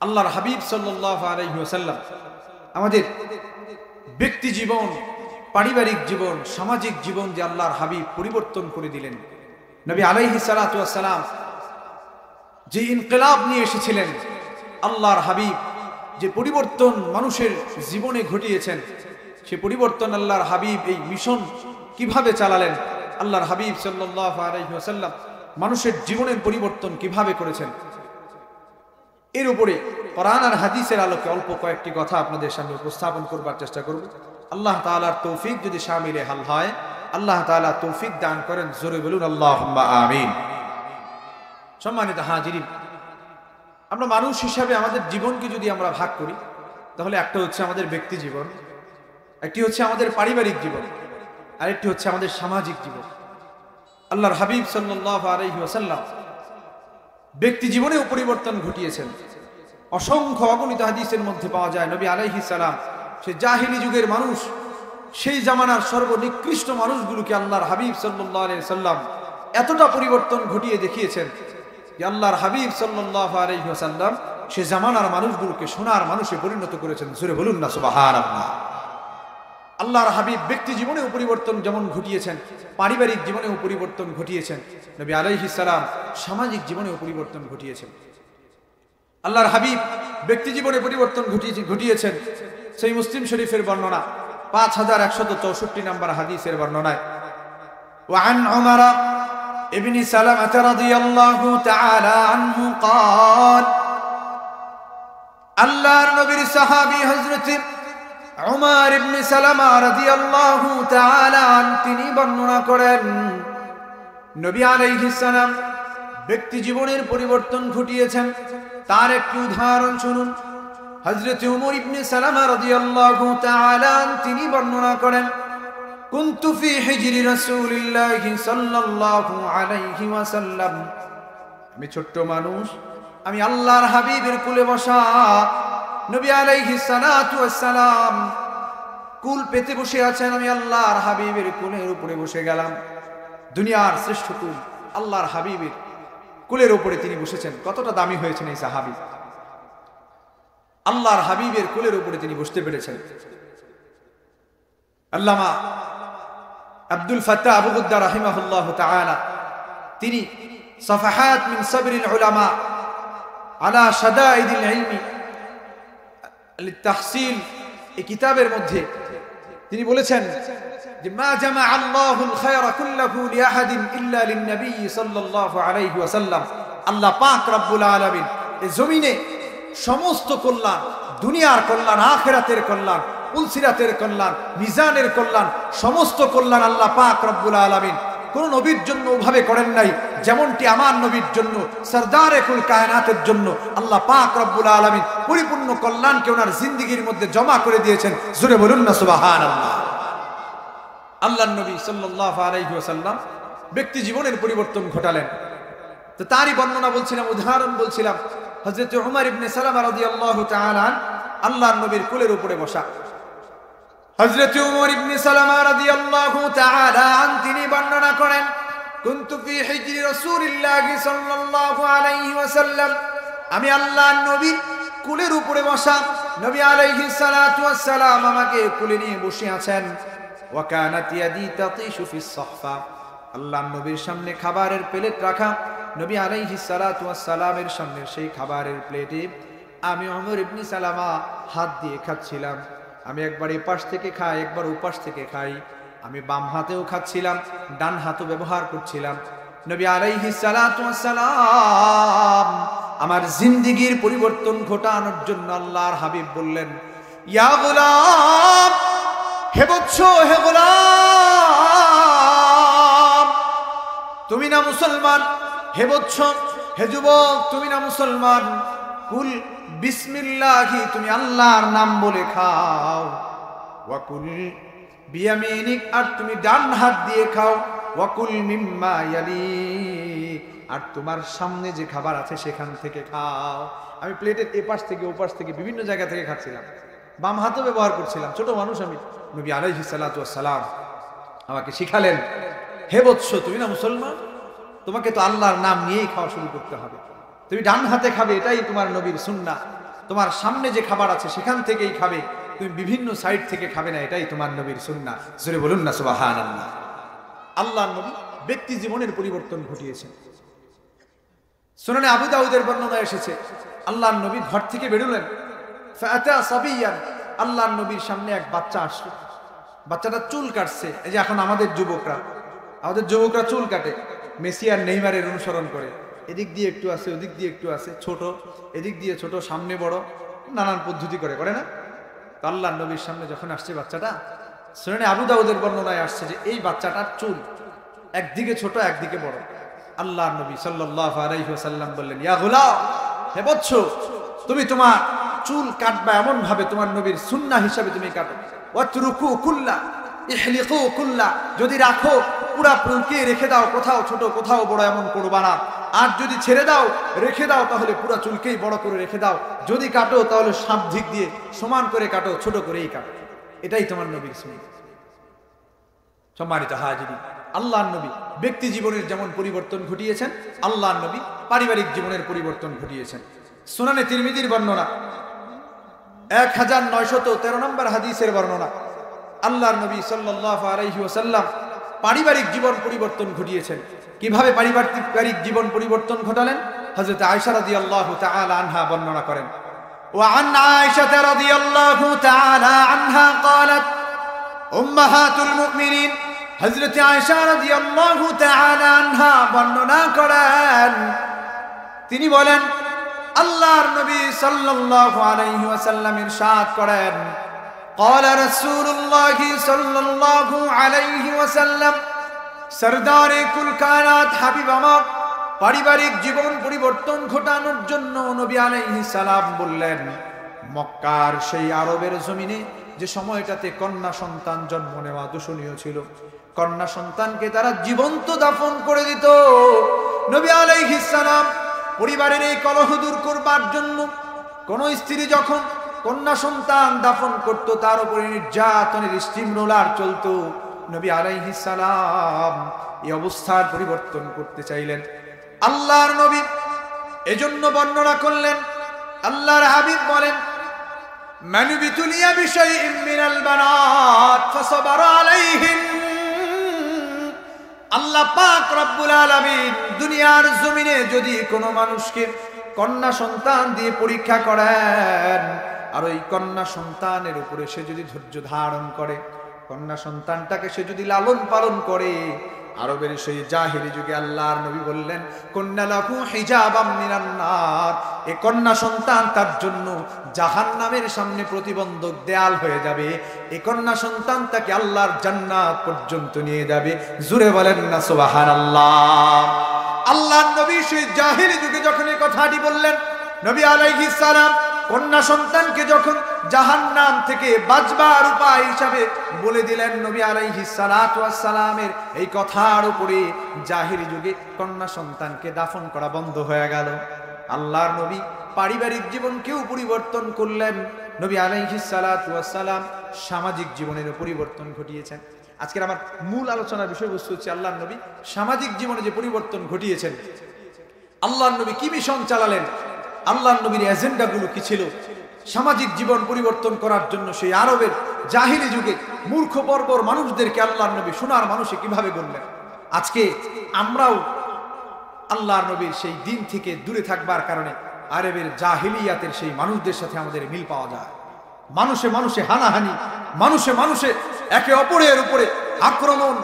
আল্লাহর হাবিব সাল্লাল্লাহু আলাইহি ওয়াসাল্লাম আমাদের ব্যক্তি জীবন, পারিবারিক জীবন, সামাজিক জীবন যে আল্লাহর হাবিব পরিবর্তন করে দিলেন। নবী আলাইহিস সালাতু ওয়াস সালাম যে ইনকিলাব নিয়ে এসেছিলেন, আল্লাহর হাবিব যে পরিবর্তন মানুষের জীবনে ঘটিয়েছেন, সে পরিবর্তন আল্লাহর হাবিব এই মিশন কিভাবে চালালেন, আল্লাহর হাবিব সাল্লাল্লাহু আলাইহি ওয়াসাল্লাম মানুষের জীবনের পরিবর্তন কিভাবে করেছেন, এর উপরে কোরআন আর হাদিসের আলোকে অল্প কয়েকটি কথা আপনাদের সামনে উপস্থাপন করবার চেষ্টা করব। আল্লাহ তাআলার তৌফিক যদি শামিলে হাল হয়, আল্লাহ তাআলা তৌফিক দান করেন, জোরে বলুন আল্লাহুম্মা আমিন। সম্মানিত হাজিরিন, আমরা মানুষ হিসাবে আমাদের জীবনকে যদি আমরা ভাগ করি, তাহলে একটা হচ্ছে আমাদের ব্যক্তি জীবন, একটি হচ্ছে আমাদের পারিবারিক জীবন, আরেকটি হচ্ছে আমাদের সামাজিক জীবন। আল্লাহর হাবিব সাল্লাল্লাহু আলাইহি ওয়াসাল্লাম ব্যক্তি জীবনেও পরিবর্তন ঘটিয়েছেন। অসংখ্য অগণিত হাদিসের মধ্যে পাওয়া যায় নবী আলাইহিস সালাম সে জাহিলি যুগের মানুষ, সেই জামানার সর্বনিকৃষ্ট মানুষগুলোকে আল্লাহর হাবিব সাল্লাল্লাহু আলাইহি ওয়াসাল্লাম এতটা পরিবর্তন ঘটিয়ে দেখিয়েছেন যে আল্লাহর হাবিব সাল্লাল্লাহু আলাইহি ওয়াসাল্লাম সে জামানার মানুষগুলোকে সোনার মানুষে পরিণত করেছেন। জোরে বলুন না সুবহানাল্লাহ। আল্লাহর হাবিব ব্যক্তি জীবনেও পরিবর্তন যেমন ঘটিয়েছেন, পারিবারিক জীবনেও পরিবর্তন ঘটিয়েছেন, নবী আলাইহিস সালাম সামাজিক জীবনেও পরিবর্তন ঘটিয়েছেন। আল্লাহর হাবিব ব্যক্তি জীবনে পরিবর্তন ঘটিয়েছেন সেই মুসলিম শরীফের বর্ণনা 5164 নম্বর হাদিসের বর্ণনায়, ওয়ান উমর ইবনে সালামা রাদিয়াল্লাহু তাআলা আনহু قال আল্লাহর নবীর সাহাবী হযরত উমর ইবনে সালামা রাদিয়াল্লাহু তাআলা আনহু তিনি বর্ণনা করেন, নবী আলাইহিস সালাম ব্যক্তি জীবনের পরিবর্তন ঘটিয়েছেন। তার একটি উদাহরণ শুনুন। হযরত উমর ইবনে সালামা রাদিয়াল্লাহু তাআলা আনহু তিনি বর্ণনা করেন, কুনতু ফি হিজরি রাসূলিল্লাহি সাল্লাল্লাহু আলাইহি ওয়াসাল্লাম, আমি ছোট্ট মানুষ, আমি আল্লাহর হাবিবের কোলে বসা। নবী আলাইহিস সালাতু ওয়াস সালাম কুল পেতে বসে আছেন, আমি আল্লাহর হাবিবের কোলের উপরে বসে গেলাম। দুনিয়ার শ্রেষ্ঠ কুল আল্লাহর হাবিবের কুলের উপরে তিনি বসেছেন। কতটা দামি হয়েছেন এই সাহাবী, আল্লাহর হাবিবের কুলের উপরে তিনি বসতে পেরেছেন। আল্লামা আব্দুল ফাত্তাহ আবু গুদ্দা রাহিমাহুল্লাহ তাআলা তিনি সাফাহাত মিন সাবরিল উলামা আলা শাদাইদিল ইলমি লিতাহসিল এই কিতাবের মধ্যে তিনি বলেছেন যে মা জামা আল্লাহুল খায়রা কুল্লাহু লিআহাদিন ইল্লা লিন-নবী সাল্লাল্লাহু আলাইহি ওয়াসাল্লাম। আল্লাহ পাক রব্বুল আলামিন এই জমিনে সমস্ত কল্যাণ, দুনিয়ার কল্যাণ, আখিরাতের কল্যাণ, পুলসিরাতের কল্যাণ, মিজানের কল্যাণ, সমস্ত কল্যাণ আল্লাহ পাক রব্বুল আলামিন কোন নবীর জন্য ওভাবে করেন নাই যেমনটি আমার নবীর জন্য, সরদারে কুল কায়নাতের জন্য আল্লাহ পাক রব্বুল আলামিন পরিপূর্ণ কল্যাণকে ওনার জিন্দেগীর মধ্যে জমা করে দিয়েছেন। জোরে বলুন না সুবহানাল্লাহ। আল্লাহর নবী সাল্লাল্লাহু আলাইহি ওয়াসাল্লাম ব্যক্তি জীবনের পরিবর্তন ঘটালেন। তো তারই বর্ণনা বলছিলাম, উদাহরণ বলছিলাম। হযরত উমর ইবনে সালামা রাদিয়াল্লাহু তাআলা আল্লাহর নবীর কোলের উপরে বসা। হযরত উমর ইবনে সালামা রাদিয়াল্লাহু তাআলা তিনি বর্ণনা করেন, কুনতু ফি হিজরি রাসূলিল্লাহি সাল্লাল্লাহু আলাইহি ওয়াসাল্লাম, আমি আল্লাহর নবীর কোলের উপরে বসা। নবী আলাইহিস সালাতু ওয়াস সালাম আমাকে কোলে নিয়ে বসে আছেন। ওয়া কানাত ইয়াদি তাতিশু ফিস সাহফা, আল্লাহর নবীর সামনে খাবারের প্লেট রাখা। নবী আলাইহিস সালাতু ওয়াস সালামের সামনে সেই খাবারের প্লেটে আমি উমর ইবনে সালামা হাত দিয়ে খাচ্ছিলাম। আমি একবার এপাশ থেকে খাই, একবার ওপাশ থেকে খাই। আমি বাম হাতেও খাচ্ছিলাম, ডান হাতও ব্যবহার করছিলাম। নবী আলাইহিস সালাতু ওয়াস সালাম আমার জিন্দেগীর পরিবর্তন ঘটানোর জন্য আল্লাহর হাবিব বললেন, ইয়া গোলাম, হে বৎস, হে গোলাম, তুমি না মুসলমান। হে বৎস, হে যুবক, তুমি না মুসলমান। কুল বিসমিল্লাহি, তুমি আল্লাহর নাম বলে খাও। ওয়াকুল বিয়ামিনিক, আর তুমি ডান হাত দিয়ে খাও। ওয়াকুল মিম্মা ইয়ালি, আর তোমার সামনে যে খাবার আছে সেখান থেকে খাও। আমি প্লেটের এপাশ থেকে ওপাশ থেকে বিভিন্ন জায়গা থেকে খাচ্ছিলাম, বাম হাতও ব্যবহার করছিলাম, ছোট মানুষ আমি। নবী আলাইহিস সালাতু ওয়াস সালাম আমাকে শিখালেন, হে বৎস, তুমি না মুসলমান, তোমাকে তো আল্লাহর নাম নিয়েই খাওয়া শুরু করতে হবে। তুমি ডান হাতে খাবে, এটাই তোমার নবীর সুন্নাহ। তোমার সামনে যে খাবার আছে সেখান থেকেই খাবে, তুমি বিভিন্ন সাইড থেকে খাবে না, এটাই তোমার নবীর সুন্নাহ। জোরে বলুন না সুবহানাল্লাহ। আল্লাহর নবী ব্যক্তি জীবনের পরিবর্তন ঘটিয়েছেন। সুনানে আবু দাউদের বর্ণনা এসেছে, আল্লাহর নবী ঘর থেকে বেরোলেন, ফাআতা সাবিয়ান, আল্লাহর নবীর সামনে এক বাচ্চা আসলো। বাচ্চাটা চুল কাটছে। এই যে এখন আমাদের যুবকরা চুল কাটে, মেসি আর নেইমারের অনুসরণ করে, এদিক দিয়ে একটু আছে, ওদিক দিয়ে একটু আছে, ছোট এদিক দিয়ে ছোট, সামনে বড়, নানান পদ্ধতি করে না? তো আল্লাহর নবীর সামনে যখন আসছে বাচ্চাটা, সুনানে আবু দাউদের বর্ণনায় আসছে যে এই বাচ্চাটার চুল একদিকে ছোট একদিকে বড়। আল্লাহর নবী সাল্লাল্লাহু আলাইহি ওয়াসাল্লাম বললেন, ইয়া গুলাম, হে বৎস, তুমি তোমার চুল কাটবা এমন ভাবে তোমার নবীর সুন্নাহ হিসাবে তুমি কাটো। ওয়াতরুকু কুল্লা ইহলিকু কুল্লা, যদি রাখো পুরা চুলকে রেখে দাও, কোথাও ছোট কোথাও বড় এমন করবা না। আর যদি ছেড়ে দাও, রেখে দাও, তাহলে পুরা চুলকেই বড় করে রেখে দাও। যদি কাটো তাহলে সব দিক দিয়ে সমান করে কাটো, ছোট করেই কাটো। এটাই তোমার নবীর সুন্নাহ। সম্মানিত হাজিরিন, আল্লাহর নবী ব্যক্তি জীবনের যেমন পরিবর্তন ঘটিয়েছেন, আল্লাহর নবী পারিবারিক জীবনের পরিবর্তন ঘটিয়েছেন। সুনানে তিরমিজির বর্ণনা 1913 নম্বর হাদিসের বর্ণনা, আল্লাহর নবী সাল্লাল্লাহু আলাইহি ওয়াসাল্লাম পারিবারিক জীবন পরিবর্তন ঘটিয়েছেন। কিভাবে পারিবারিক জীবন পরিবর্তন ঘটালেন? হযরত আয়েশা রাদিয়াল্লাহু তাআলা আনহা বর্ণনা করেন, ওয়া আন আয়েশা রাদিয়াল্লাহু তাআলা আনহা ক্বালাত উম্মাহাতুল মুমিনিন, হযরত আয়েশা রাদিয়াল্লাহু তাআলা আনহা বর্ণনা করেন, তিনি বলেন, আল্লাহর নবী সাল্লাল্লাহু আলাইহি ওয়াসাল্লাম ইরশাদ করেন, قال رسول الله صلى الله عليه وسلم, সরদারে কুল কায়নাত হাবিব আমার, পারিবারিক জীবন পরিবর্তন ঘটানোর জন্য নবী আলাইহিস সালাম বললেন, মক্কার সেই আরবের জমিনে যে সময়টাতে কন্যা সন্তান জন্ম নেওয়া দূষণীয় ছিল, কন্যা সন্তানকে তারা জীবন্ত দাফন করে দিত। নবী আলাইহিস সালাম পরিবারের এই কলহ দূর করবার জন্য কোন স্ত্রী যখন কন্যা সন্তান দাফন করত, তার উপরে নির্যাতনের স্টিম রোলার চলতো, নবী আলাইহিস সালাম এই অবস্থার পরিবর্তন করতে চাইলেন। আল্লাহর নবী এজন্য বর্ণনা করলেন, আল্লাহর হাবিব বলেন, মান বিতুলিয়া বিশাইইন মিনাল বানাত ফাসাবারা আলাইহিন, আল্লাহ পাক রব্বুল আলামিন দুনিয়ার জমিনে যদি কোনো মানুষকে কন্যা সন্তান দিয়ে পরীক্ষা করেন, আর ওই কন্যা সন্তানের উপরে সে যদি ধৈর্য ধারণ করে, কন্যা সন্তানটাকে সে যদি লালন পালন করে, আরবের সেই জাহেলি যুগে আল্লাহর নবী বললেন, কন্যা লাহু হিজাবাম মিনান নার, এই কন্যা সন্তান তার জন্য জাহান্নামের সামনে প্রতিবন্ধক দেয়াল হয়ে যাবে। এই কন্যা সন্তান তাকে আল্লাহর জান্নাত পর্যন্ত নিয়ে যাবে। জোরে বলেন না সুবহানাল্লাহ। আল্লাহর নবী সেই জাহেলি যুগে যখন এই কথাটি বললেন, নবী আলাইহিস সালাম কন্যা সন্তানকে যখন জাহান্নাম থেকে বাঁচবার উপায় হিসাবে বলে দিলেন, নবী আলাইহিস সালাতু ওয়াস সালামের এই কথার উপরে জাহেলি যুগে কন্যা সন্তানকে দাফন করা বন্ধ হয়ে গেল। আল্লাহর নবী পারিবারিক জীবনকেও পরিবর্তন করলেন। নবী আলাইহিস সালাতু ওয়াস সালাম সামাজিক জীবনের পরিবর্তন ঘটিয়েছেন। আজকের আমার মূল আলোচনার বিষয়বস্তু হচ্ছে আল্লাহর নবী সামাজিক জীবনে যে পরিবর্তন ঘটিয়েছেন, আল্লাহর নবী কি মিশন চালালেন, আল্লাহর নবীর এজেন্ডাগুলো কি ছিল, সামাজিক জীবন পরিবর্তন করার জন্য সেই আরবের জাহিলি যুগে মূর্খ বর্বর মানুষদেরকে আল্লাহর নবী সোনার মানুষে কিভাবে গড়লেন। আজকে আমরাও আল্লাহর নবীর সেই দিন থেকে দূরে থাকবার কারণে আরবের জাহিলিয়াতের সেই মানুষদের সাথে আমাদের মিল পাওয়া যায়। মানুষে মানুষে হানাহানি, মানুষে মানুষে একে অপরের উপরে আক্রমণ,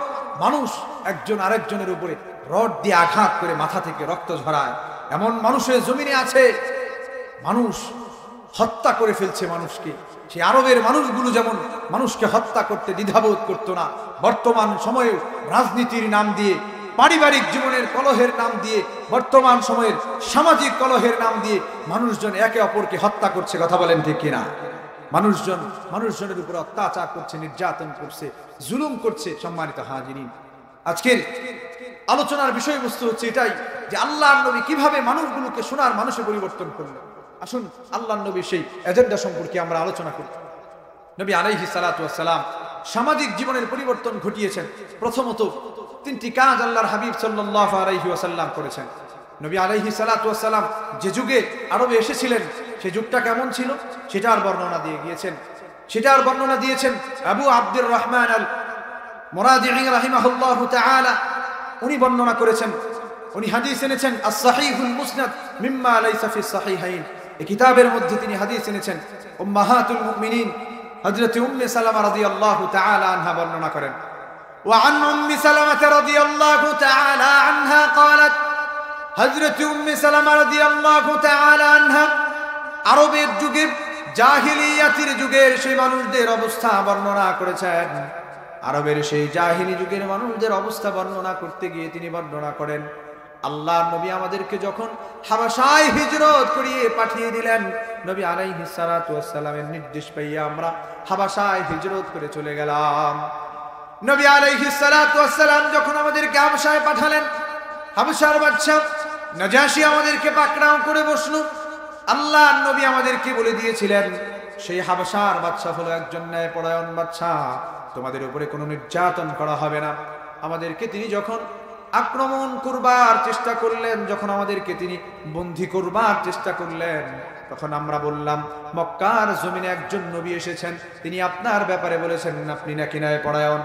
মানুষ একজন আরেকজনের উপরে রড দিয়ে আঘাত করে মাথা থেকে রক্ত ঝরায়, এমন মানুষের জমিনে আছে। মানুষ হত্যা করে ফেলছে মানুষকে। সেই আরবের মানুষগুলো যেমন মানুষকে হত্যা করতে দ্বিধাবোধ করতো না, বর্তমান সময়ে রাজনীতির নাম দিয়ে, পারিবারিক জীবনের কলহের নাম দিয়ে, বর্তমান সময়ের সামাজিক কলহের নাম দিয়ে মানুষজন একে অপরকে হত্যা করছে। কথা বলেন ঠিক কিনা? মানুষজনের উপর অত্যাচার করছে, নির্যাতন করছে, জুলুম করছে। সম্মানিত হাজিরিন, আজকের আলোচনার বিষয়বস্তু হচ্ছে এটাই যে আল্লাহর নবী কিভাবে মানুষগুলোকে সোনার মানুষে পরিবর্তন করলেন। আসুন আল্লাহর নবী সেই এজেন্ডা সম্পর্কে আমরা আলোচনা করি। নবী আলাইহিস সালাতু ওয়াস সালাম সামাজিক জীবনের পরিবর্তন ঘটিয়েছেন। প্রথমত তিনটি কাজ আল্লাহর হাবিব সাল্লাল্লাহু আলাইহি ওয়াসাল্লাম করেছেন। নবী আলাইহিস সালাতু ওয়াস সালাম যে যুগে আরবে এসেছিলেন সেই যুগটা কেমন ছিল সেটার বর্ণনা দিয়ে গিয়েছেন। সেটার বর্ণনা দিয়েছেন আবু আব্দুর রহমান আল মুরাদিঈ রাহিমাহুল্লাহু তাআলা। উনি বর্ণনা করেছেন, উনি হাদিস এনেছেন আস-সাহিহুল মুসনাদ মিম্মা লাইসা ফিস সাহিহাইন, এই কিতাবের মধ্যে তিনি হাদিস এনেছেন। উম্মাহাতুল মুমিনিন হযরত উম্মে সালামা রাদিয়াল্লাহু তাআলা আনহা বর্ণনা করেন, ওয়া আন উম্মি সালামা রাদিয়াল্লাহু তাআলা আনহা قالت, হযরত উম্মে সালামা রাদিয়াল্লাহু তাআলা আনহা আরবের যুগে, জাহিলিয়াতের যুগের সেই মানুষদের অবস্থা বর্ণনা করেছেন। আরবের সেই জাহিলি যুগের মানুষদের অবস্থা বর্ণনা করতে গিয়ে তিনি বর্ণনা করেন, আল্লাহর নবী আমাদেরকে যখন হাবাশায় হিজরত করিয়ে পাঠিয়ে দিলেন, নবী আলাইহিস সালাতু ওয়াস সালামের নির্দেশ পাইয়া আমরা হাবাশায় হিজরত করে চলে গেলাম। নবী আলাইহিস সালাতু ওয়াস সালাম যখন আমাদেরকে হাবাশায় পাঠালেন, হাবাশার বাদশা নাজাশী আমাদেরকে পাকড়াও করে বসলো। আল্লাহর নবী আমাদেরকে বলে দিয়েছিলেন, সেই হাবাশার বাদশা হলো একজন ন্যায়পরায়ণ বাদশা, তোমাদের উপরে কোনো নির্যাতন করা হবে না। আমাদেরকে তিনি যখন আক্রমণ করবার চেষ্টা করলেন, যখন আমাদেরকে তিনি বন্দী করবার চেষ্টা করলেন, তখন আমরা বললাম মক্কার জমিনে একজন নবী এসেছেন, তিনি আপনার ব্যাপারে বলেছেন আপনি নাকি ন্যায়পরায়ণ।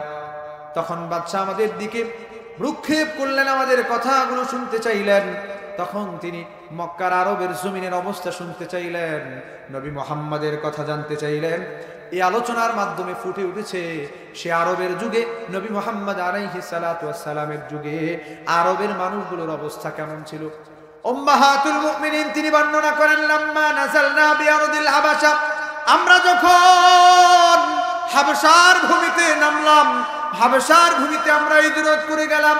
তখন বাদশা আমাদের দিকে ভ্রুক্ষেপ করলেন, আমাদের কথাগুলো শুনতে চাইলেন। তখন তিনি মক্কার আরবের জমিনের অবস্থা শুনতে চাইলেন, নবী মুহাম্মাদের কথা জানতে চাইলেন। এই আলোচনার মাধ্যমে ফুটে উঠেছে সে আরবের যুগে, নবী মুহাম্মদ আলাইহিস সালাতু ওয়াস সালামের যুগে আরবের মানুষগুলোর অবস্থা কেমন ছিল। উম্মাহাতুল মুমিনিন তিনি বর্ণনা করেন, লাম্মা নাযালনা বিআরদিল হাবাশা, আমরা যখন হাবশার ভূমিতে নামলাম, হাবশার ভূমিতে আমরা হিজরত করে গেলাম।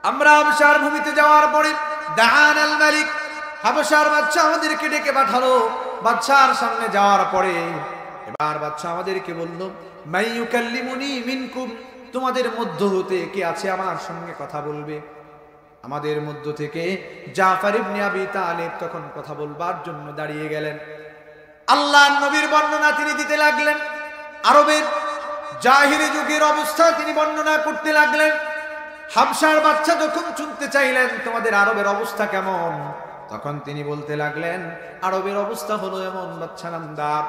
আমরা হাবশার ভূমিতে যাওয়ার পরে দাআন আল মালিক, হাবশার বাদশা আমাদেরকে ডেকে পাঠালো। বাদশার সামনে যাওয়ার পরে এবার বাদশা আমাদেরকে বলল, মাই ইউকাল্লিমুনি মিনকুম, তোমাদের মধ্য হতে কে আছে আমার সঙ্গে কথা বলবে। আমাদের মধ্য থেকে জাফর ইবনে আবি তালিব তখন কথা বলবার জন্য দাঁড়িয়ে গেলেন। আল্লাহর নবীর বর্ণনা তিনি দিতে লাগলেন, আরবের জাহিলি যুগের অবস্থা তিনি বর্ণনা করতে লাগলেন। হাবশার বাদশা যখন শুনতে চাইলেন তোমাদের আরবের অবস্থা কেমন, তখন তিনি বলতে লাগলেন আরবের অবস্থা হলো এমন, বাদশা নামদার,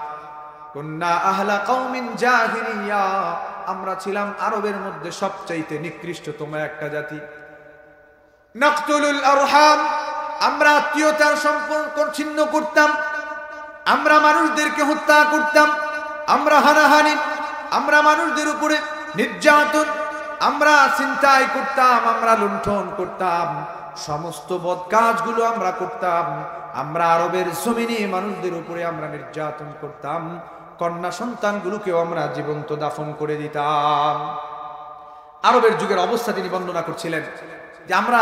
কুন্না আহলা কওমিন জাহিলিয়া, আমরা ছিলাম আরবের মধ্যে সবচাইতে নিকৃষ্টতম একটা জাতি। নাকতুলুল আরহাম, আমরা আত্মীয়তার সম্পর্ক ছিন্ন করতাম, আমরা মানুষদেরকে হত্যা করতাম, আমরা হানাহানি, আমরা মানুষদের উপরে নির্যাতন, আমরা ছিনতাই করতাম, আমরা লুণ্ঠন করতাম, সমস্ত বদ কাজগুলো আমরা করতাম। আমরা আরবের জমিনে মানুষদের উপরে আমরা নির্যাতন করতাম, কন্যা সন্তানগুলোকেও আমরা জীবন্ত দাফন করে দিতাম। আরবের যুগের অবস্থা তিনি বর্ণনা করছিলেন যে আমরা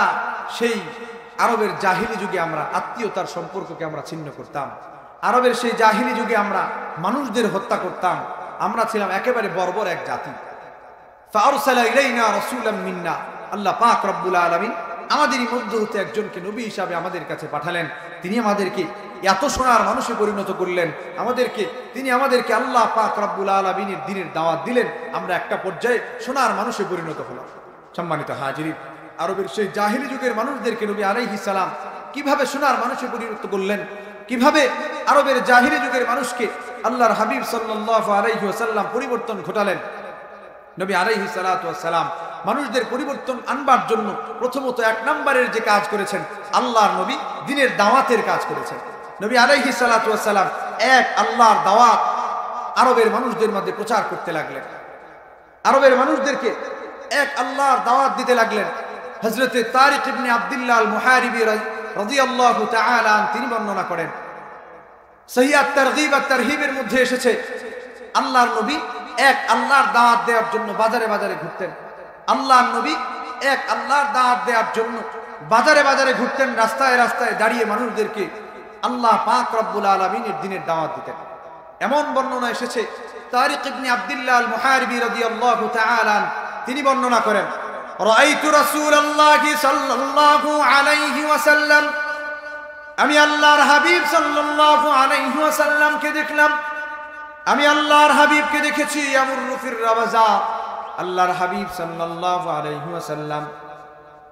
সেই আরবের জাহিলি যুগে আমরা আত্মীয়তার সম্পর্ককে আমরা ছিন্ন করতাম। আরবের সেই জাহিলি যুগে আমরা মানুষদের হত্যা করতাম, আমরা ছিলাম একেবারে বর্বর এক জাতি। ফাআরসালা ইলাইনা রাসূলাম মিন্না, আল্লাহ পাক রব্বুল আলামিন আমাদেরই মধ্য হতে একজনকে নবী হিসাবে আমাদের কাছে পাঠালেন। তিনি আমাদেরকে এত সোনার মানুষে পরিণত করলেন, তিনি আমাদেরকে আল্লাহ পাক রব্বুল আলামিনের দ্বীনের দাওয়াত দিলেন। আমরা একটা পর্যায়ে সোনার মানুষে পরিণত হলাম। সম্মানিত হাজিরিন, আরবের সেই জাহিলি যুগের মানুষদেরকে নবী আলাইহিস সালাম কিভাবে সোনার মানুষে পরিণত করলেন, কিভাবে আরবের জাহিলি যুগের মানুষকে আল্লাহর হাবিব সাল্লাল্লাহু আলাইহি ওয়াসাল্লাম পরিবর্তন ঘটালেন। নবী আলাইহিস সালাতু ওয়াস সালাম মানুষদের পরিবর্তন আনবার জন্য প্রথমত এক নম্বরের যে কাজ করেছেন, আল্লাহর নবী দ্বীনের দাওয়াতের কাজ করেছেন। নবী আলাইহিস সালাতু ওয়াস সালাম এক আল্লাহর দাওয়াত আরবের মানুষদের মধ্যে প্রচার করতে লাগলেন, আরবের মানুষদেরকে এক আল্লাহর দাওয়াত দিতে লাগলেন। হযরতে তারিক ইবনে আব্দুল্লাহ আল মুহারিবি রাদিয়াল্লাহু তাআলা তিনি বর্ণনা করেন, সহিহ আত-তারগীব আত-তারহিবের মধ্যে এসেছে আল্লাহর নবী এক আল্লাহর দাওয়াত দেওয়ার জন্য বাজারে বাজারে ঘুরতেন। আল্লাহর নবী এক আল্লাহর দাওয়াত দেওয়ার জন্য বাজারে বাজারে ঘুরতেন, রাস্তায় রাস্তায় দাঁড়িয়ে মানুষদেরকে আল্লাহ পাক রব্বুল আলামিনের দ্বীনের দাওয়াত দিতেন। এমন বর্ণনা এসেছে তারিক ইবনে আব্দুল্লাহ আল মুহারিবি রাদিয়াল্লাহু তাআলা তিনি বর্ণনা করেন, রাআইতু রাসূলুল্লাহি সাল্লাল্লাহু আলাইহি ওয়াসাল্লাম, আমি আল্লাহর হাবিব সাল্লাল্লাহু আলাইহি ওয়াসাল্লামকে দেখলাম, আমি আল্লাহর হাবিবকে দেখেছি ইয়ামুরু ফির রাবাজা, আল্লাহর হাবিব সাল্লাল্লাহু আলাইহি ওয়াসাল্লাম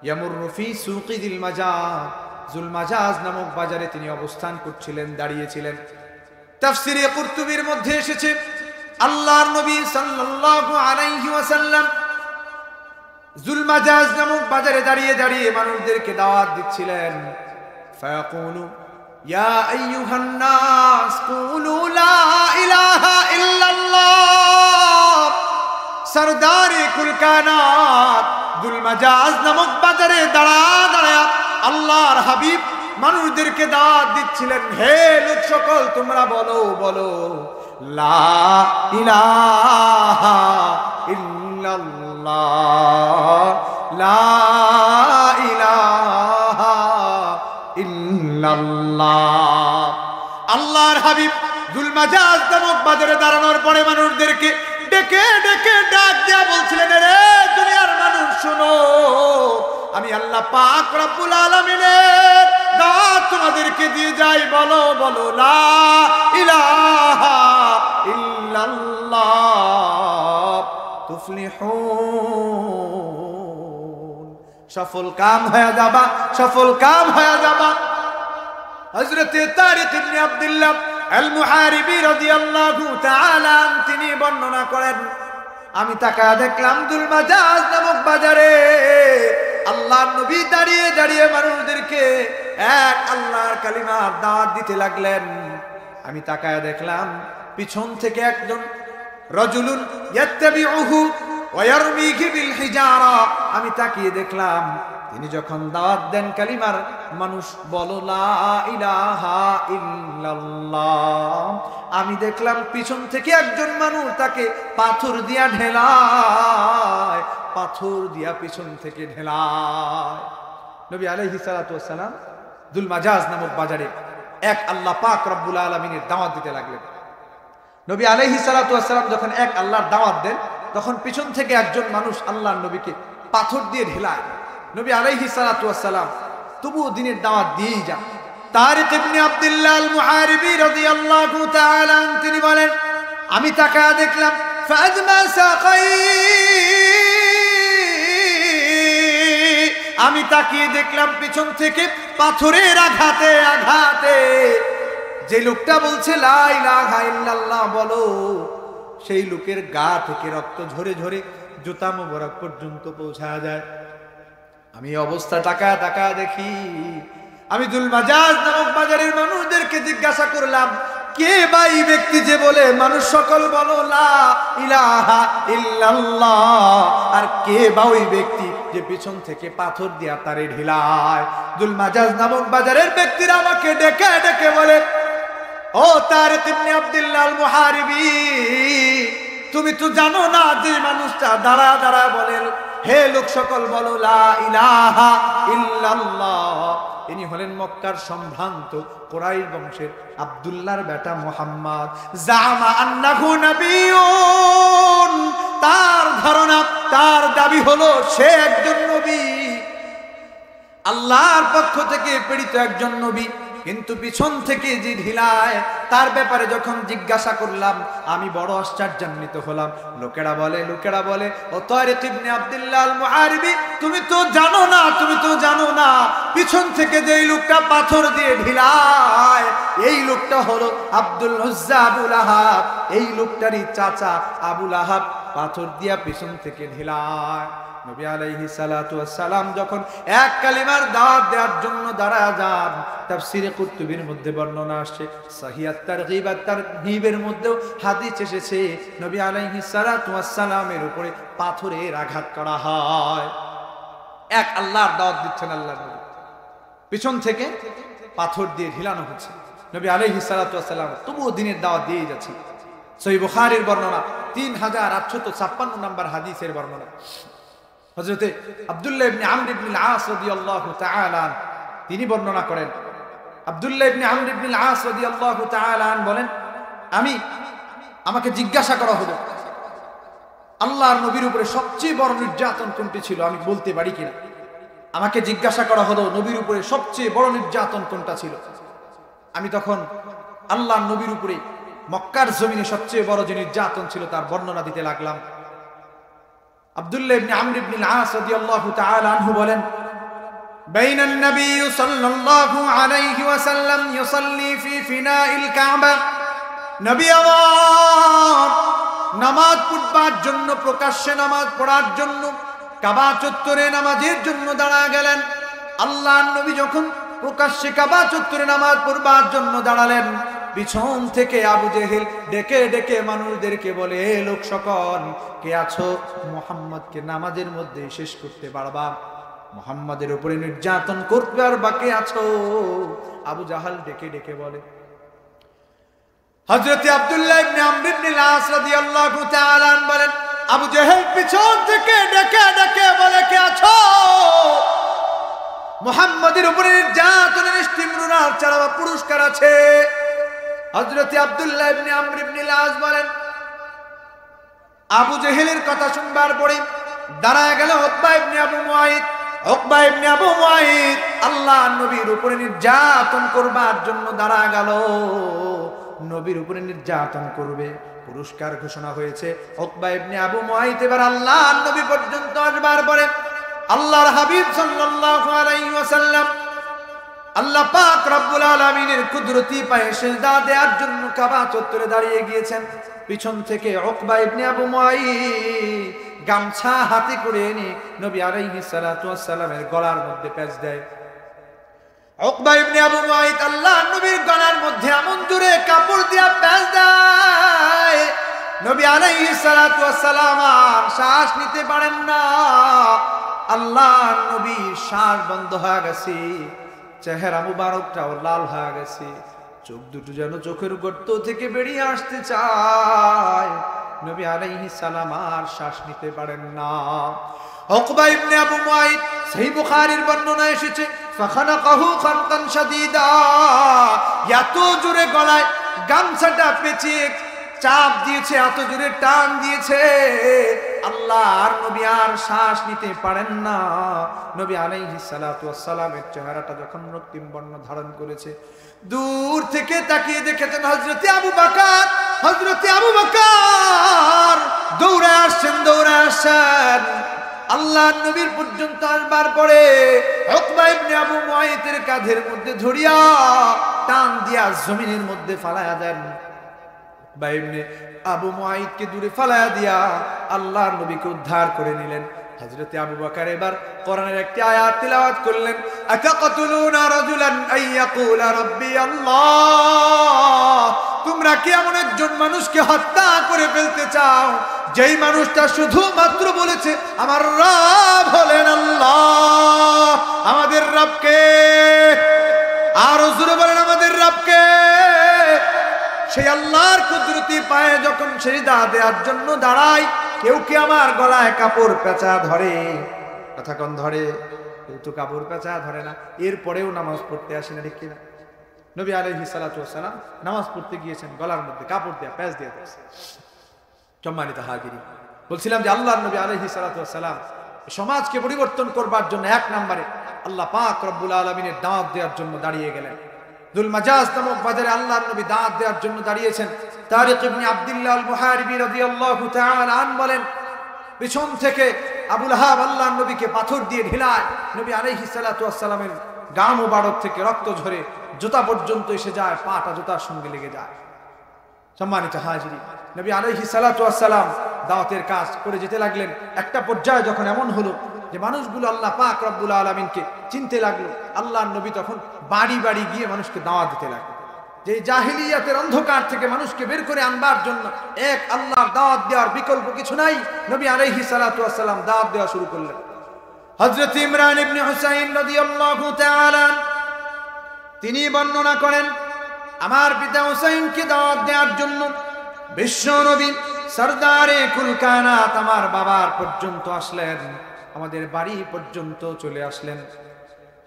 ইয়ামুরু ফি সুকি যিল মাজা, জুলমাজাজ নামক বাজারে তিনি অবস্থান করছিলেন, দাঁড়িয়েছিলেন। তাফসিরে কুরতুবির মধ্যে এসেছে আল্লাহর নবী সাল্লাল্লাহু আলাইহি ওয়াসাল্লাম জুলমাজাজ নামক বাজারে দাঁড়িয়ে দাঁড়িয়ে মানুষদেরকে দাওয়াত দিচ্ছিলেন। ফায়াকুলু ইয়া আইয়ুহান নাস কুলু লা ইলাহা ইল্লাল্লাহ। সরদারে কুল কায়নাত জুলমাজাজ নামক বাজারে দাঁড়ায় আল্লাহর হাবিব মানুষদেরকে দাওয়াত দিচ্ছিলেন, হে লোক সকল, তোমরা বলো বলো লা ইলাহা ইল্লাল্লাহ, লা ইলাহা ইল্লাল্লাহ। আল্লাহর হাবিব জুলমাজাজ নামক বাজারে দাঁড়ানোর পরে মানুষদেরকে ডেকে ডেকে ডাক দিয়া বলছিলেন, রে দুনিয়ার মানুষ শোনো, আমি আল্লাহ পাক রব্বুল আলামিনের দাওয়াত তোমাদেরকে দিয়ে যাই, বলো বলো লা ইলাহা ইল্লাল্লাহ তুফলিহুন। সফল কাম হয়ে যাবা, সফল কাম হয়ে যাবা। হযরতে তারিক ইবনে আব্দুল্লাহ আল মুহারিবি রাদিয়াল্লাহু তাআলা তিনি বর্ণনা করেন, আমি তাকায়া দেখলাম জুলমাজাজ নামক বাজারে আল্লাহর নবী দাঁড়িয়ে দাঁড়িয়ে মানুষদেরকে এক আল্লাহর কালিমার দাওয়াত দিতে লাগলেন। আমি তাকায়া দেখলাম পিছন থেকে একজন রাজুলুন ইয়াত্তাবিউহু ওয়া ইয়ারমিহি বিল হিজারা, আমি তাকিয়ে দেখলাম তিনি যখন দাওয়াত দেন কালিমার, মানুষ বলো লা ইলাহা ইল্লাল্লাহ, আমি দেখলাম পিছন থেকে একজন মানুষ তাকে পাথর দিয়া ঢেলায়, পাথর দিয়া পিছন থেকে ঢেলায়। নবী আলাইহিস সালাতু ওয়াস সালাম জুলমাজাজ নামক বাজারে এক আল্লাহ পাক রব্বুল আলামিনের দাওয়াত দিতে লাগলেন। নবী আলাইহিস সালাতু ওয়াস সালাম যখন এক আল্লাহর দাওয়াত দেন, তখন পিছন থেকে একজন মানুষ আল্লাহর নবীকে পাথর দিয়ে ঢেলায়। নবী আলাইহিস সালাতু ওয়াস সালাম তবুও দ্বীনের দাওয়াত দিয়েই যান। তারিক ইবনে আব্দুল্লাহ আল মুহারিবি রাদিয়াল্লাহু তাআলা তিনি বলেন, আমি তাকায়া দেখলাম ফাজমা সাকাই, আমি তাকিয়ে দেখলাম পিছন থেকে পাথরের আঘাতে আঘাতে যে লোকটা বলছে লা ইলাহা ইল্লাল্লাহ বলো, সেই লোকের গা থেকে রক্ত ঝরে ঝরে জুতা মোবারক পর্যন্ত পৌঁছা যায়। আমি অবস্থা তাকায়া তাকায়া দেখি, আমি জুলমাজাজ নামক বাজারের মানুষদেরকে জিজ্ঞাসা করলাম, কে বা এই ব্যক্তি যে বলে মানুষ সকল বলো লা ইলাহা ইল্লাল্লাহ, আর কে বা ওই ব্যক্তি যে পিছন থেকে পাথর দিয়া তারে ঢিলায়? জুলমাজাজ নামক বাজারের ব্যক্তিরা আমাকে ডেকে ডেকে বলে, ও তারিক ইবনে আব্দুল্লাহ আল মুহারিবি, তুমি তো জানো না যে মানুষটা দাঁড়া দাঁড়া বলেন হে লোক সকল বলো লা ইলাহা ইল্লাল্লাহ, ইনি হলেন মক্কার সম্ভ্রান্ত কুরাইশ বংশের আব্দুল্লাহর বেটা মুহাম্মদ। জামা আন্নাহু নবিয়্যুন, তার ধারণা, তার দাবি হলো সে একজন নবী, আল্লাহর পক্ষ থেকে প্রেরিত একজন নবী। কিন্তু পিছন থেকে যে ঢিলায় তার ব্যাপারে যখন জিজ্ঞাসা করলাম, আমি বড় আশ্চর্যান্বিত হলাম। লোকেরা বলে ও তারিক ইবনে আব্দুল্লাহ আল মুহারিবি, তুমি তো জানো না, তুমি তো জানো না পিছন থেকে যে লোকটা পাথর দিয়ে ঢিলায়, এই লোকটা হলো আব্দুল উজ্জা আবু লাহাব, এই লোকটারই চাচা আবু লাহাব পাথর দিয়া পিছন থেকে ঢিলায়। নবী আলাইহিস সালাতু ওয়াস সালাম যখন এক কালিমার দাওয়াত দেওয়ার জন্য দাঁড়ায় যান, তাফসীরে কুরতুবীর মধ্যে বর্ণনা আসছে, সহিহ আত-তারগীব আত-তারহিবের মধ্যেও হাদিস এসেছে, নবী আলাইহিস সালাতু ওয়াস সালামের উপরে পাথরের আঘাত করা হয়। এক আল্লাহর দাওয়াত দিচ্ছেন আল্লাহর নবী, পিছন থেকে পাথর দিয়ে ঢিলানো হচ্ছে। নবী আলাইহিস সালাতু ওয়াস সালাম তবুও দ্বীনের দাওয়াত দিয়ে যাচ্ছে। সহিহ বুখারীর বর্ণনা 3856 নম্বর হাদিসের বর্ণনা। হযরতে আব্দুল্লাহ ইবনে আমর ইবনে আল আস রাদিয়াল্লাহু তাআলা তিনি বর্ণনা করেন, আব্দুল্লাহ ইবনে আমর ইবনে আল আস রাদিয়াল্লাহু তাআলা বলেন, আমাকে জিজ্ঞাসা করা হলো আল্লাহর নবীর উপরে সবচেয়ে বড় নির্যাতন কোনটি ছিল, আমি বলতে পারি কিনা। আমাকে জিজ্ঞাসা করা হলো নবীর উপরে সবচেয়ে বড় নির্যাতন কোনটা ছিল। আমি তখন আল্লাহর নবীর উপরে মক্কার জমিনে সবচেয়ে বড় যে নির্যাতন ছিল তার বর্ণনা দিতে লাগলাম। আব্দুল্লাহ ইবনে আমর ইবনে আল আস রাদিয়াল্লাহু তাআলা আনহু বলেন, بين النبي صلى الله عليه وسلم يصلي في فناء الكعبة নবী আমার নামাজ পড়বার জন্য, প্রকাশ্যে নামাজ পড়ার জন্য কাবা চত্বরে নামাজের জন্য দাঁড়া গেলেন। আল্লাহর নবী যখন প্রকাশ্যে কাবা চত্বরে নামাজ পড়বার জন্য দাঁড়ালেন, পিছন থেকে আবু জেহেল ডেকে ডেকে মানুষদেরকে বলে, হে লোক সকল, কে আছো? মুহাম্মদকে নামাজের মধ্যে শেষ করতে পারবা? মুহাম্মাদের উপরে নির্যাতন করতে পারবা? কে আছো? আবু জাহাল ডেকে ডেকে বলে। হযরত আব্দুল্লাহ ইবনে আমর ইবনে আস রাদিয়াল্লাহু তাআলা বলেন, আবু জেহেল পিছন থেকে ডেকে ডেকে বলে, কে আছো? মুহাম্মাদের উপরে নির্যাতনের স্টিমরুলার চালাবা পুরস্কার আছে। হযরত আব্দুল্লাহ ইবনে আমর ইবনে আস বলেন, আবু জেহেলের কথা শুনবার পরে দাঁড়ায় গেল উকবা ইবনে আবু মুআইদ। উকবা ইবনে আবু মুআইদ আল্লাহর নবীর উপরে নির্যাতন করবার জন্য দাঁড়া গেল। নবীর উপরে নির্যাতন করবে, পুরস্কার ঘোষণা হয়েছে। উকবা ইবনে আবু মুআইদ এবার আল্লাহর নবী পর্যন্ত আসবার পরে আল্লাহর হাবিব সাল্লাল্লাহু আলাইহি ওয়াসাল্লাম আল্লাহ পাক রব্বুল আলামিনের কুদরতি পায়ে সিজদা দেওয়ার জন্য কাবা চত্বরে দাঁড়িয়ে গিয়েছেন। পিছন থেকে উকবা ইবনে আবু মুআইদ গামছা হাতে করে এনে নবী আলাইহিস সালাতু ওয়াস সালামের গলার মধ্যে পেঁচ দেয়। উকবা ইবনে আবু মুআইদ আল্লাহর নবীর গলার মধ্যে এমন জোরে কাপড় দিয়া পেঁচ দেয়, নবী আলাইহিস সালাতু ওয়াস সালাম আর শ্বাস নিতে পারেন না। আল্লাহর নবীর শ্বাস বন্ধ হয়ে গেছে, চেহারা মুবারকটাও লাল হয়ে গেছে, চোখ দুটো যেন চোখের গর্ত থেকে বেরিয়ে আসতে চায়। নবী আলাইহিস সালাম আর শ্বাস নিতে পারেন না। উকবা ইবনে আবু মুআইদ, সহিহ বুখারীর বর্ণনা এসেছে, ফাখানাকাহু খানকান শাদীদা, এত জোরে গলায় গামছাটা পেঁচিয়ে চাপ দিয়েছে, এত জোরে টান দিয়েছে, আল্লাহর নবী আর শ্বাস নিতে পারেন না। নবী আলাইহিস সালাতু ওয়াস সালামের চেহারাটা যখন রক্তিম বর্ণ ধারণ করেছে, দূর থেকে তাকিয়ে দেখেছেন হযরতে আবু বকর। হযরতে আবু বকর দৌড়ে আসছেন, দৌড়ে আসছেন। আল্লাহর নবীর পর্যন্ত আসবার পরে উকবা ইবনে আবু মুআইদের কাঁধের মধ্যে ধরিয়া টান দিয়া জমিনের মধ্যে ফালায়া দেন। উকবা ইবনে আবু মুআইদকে দূরে ফালায়া দিয়া আল্লাহর নবীকে উদ্ধার করে নিলেন। হযরতে আবু বকর এবার কোরআনের একটি আয়াত তিলাওয়াত করলেন, আতাকাতুলুনা রাজুলান আইয়াকুলা রাব্বি আল্লাহ, তোমরা কি এমন একজন মানুষকে হত্যা করে ফেলতে চাও যেই মানুষটা শুধুমাত্র বলেছে আমার রব হলেন আল্লাহ? আমাদের রবকে, আরো জোরে বলেন আমাদের রবকে। সেই আল্লাহর কুদরতি পায়ে যখন সিজদা দেওয়ার জন্য দাঁড়াই, কেউ কি আমার গলায় কাপড় পেঁচা ধরে? কথা কোন ধরে? কেউ তো কাপড় পেঁচা ধরে না। এরপরেও নামাজ পড়তে আসে না, ঠিক কিনা? নবী আলাইহিস সালাতু ওয়াস সালাম নামাজ পড়তে গিয়েছেন, গলার মধ্যে কাপড় দেয়া পেঁচ দিয়ে দিয়েছে। সম্মানিত হাজিরি, বলছিলাম যে আল্লাহর নবী আলাইহিস সালাতু ওয়াস সালাম সমাজকে পরিবর্তন করবার জন্য এক নম্বরে আল্লাহ পাক রব্বুল আলামিনের দাওয়াত দেওয়ার জন্য দাঁড়িয়ে গেলেন। দুল মাজাজ নামক বাজারে আল্লাহর নবী দাওয়াত দেওয়ার জন্য দাঁড়িয়েছেন। তারিক ইবনে আব্দুল্লাহ আল মুহারিবি রাদিয়াল্লাহু তাআলা আন বলেন, পিছন থেকে আবু লাহাব আল্লাহর নবীকে পাথর দিয়ে ঢিলায়। নবী আলাইহিস সালাতু ওয়াস সালামের গা মোবারক থেকে রক্ত ঝরে জুতা পর্যন্ত এসে যায়, পাটা জুতার সঙ্গে লেগে যায়। সম্মানিত হাজিরি, নবী আলাইহিস সালাতু ওয়াস সালাম দাওয়াতের কাজ করে যেতে লাগলেন। একটা পর্যায়ে যখন এমন হলো যে মানুষগুলো আল্লাহ পাক রব্বুল আলামিনকে চিনতে লাগলো, আল্লাহর নবী তখন বাড়ি বাড়ি গিয়ে মানুষকে দাওয়াত দিতে লাগলো। যে জাহিলিয়াতের অন্ধকার থেকে মানুষকে বের করে আনবার জন্য এক আল্লাহর দাওয়াত দেওয়ার বিকল্প কিছু নাই। নবী আলাইহিস সালাতু ওয়াস সালাম দাওয়াত দেওয়া শুরু করলেন। হযরত ইমরান ইবনে হুসাইন রাদিয়াল্লাহু তাআলা তিনি বর্ণনা করেন, আমার পিতা হুসাইনকে দাওয়াত দেওয়ার জন্য বিশ্ব নবী সরদারে কুল কায়নাত আমার বাবার পর্যন্ত আসলেন, আমাদের বাড়ি পর্যন্ত চলে আসলেন।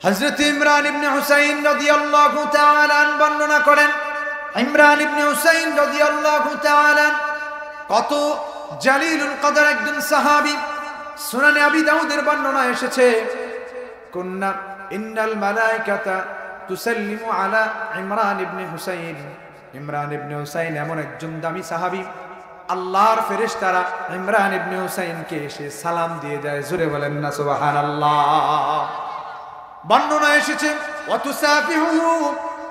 হযরত ইমরান ইবনে হুসাইন রাদিয়াল্লাহু তাআলা বর্ণনা করেন, ইমরান ইবনে হুসাইন রাদিয়াল্লাহু তাআলা কত জালিলুল কদর একজন সাহাবী। সুনানে আবি দাউদের বর্ণনা এসেছে, কুন্না ইন্নাল মালায়েকাতা তুসাল্লিমু আলা ইমরান ইবনে হুসাইন। ইমরান ইবনে হুসাইন এমন একজন দামি সাহাবী, আল্লাহর ফেরেশতারা ইমরান ইবনে হুসাইনকে এসে সালাম দিয়ে যায়। জোরে বলেন না সুবহানাল্লাহ। বর্ণনা এসেছে ওয়াতুসাফিহু,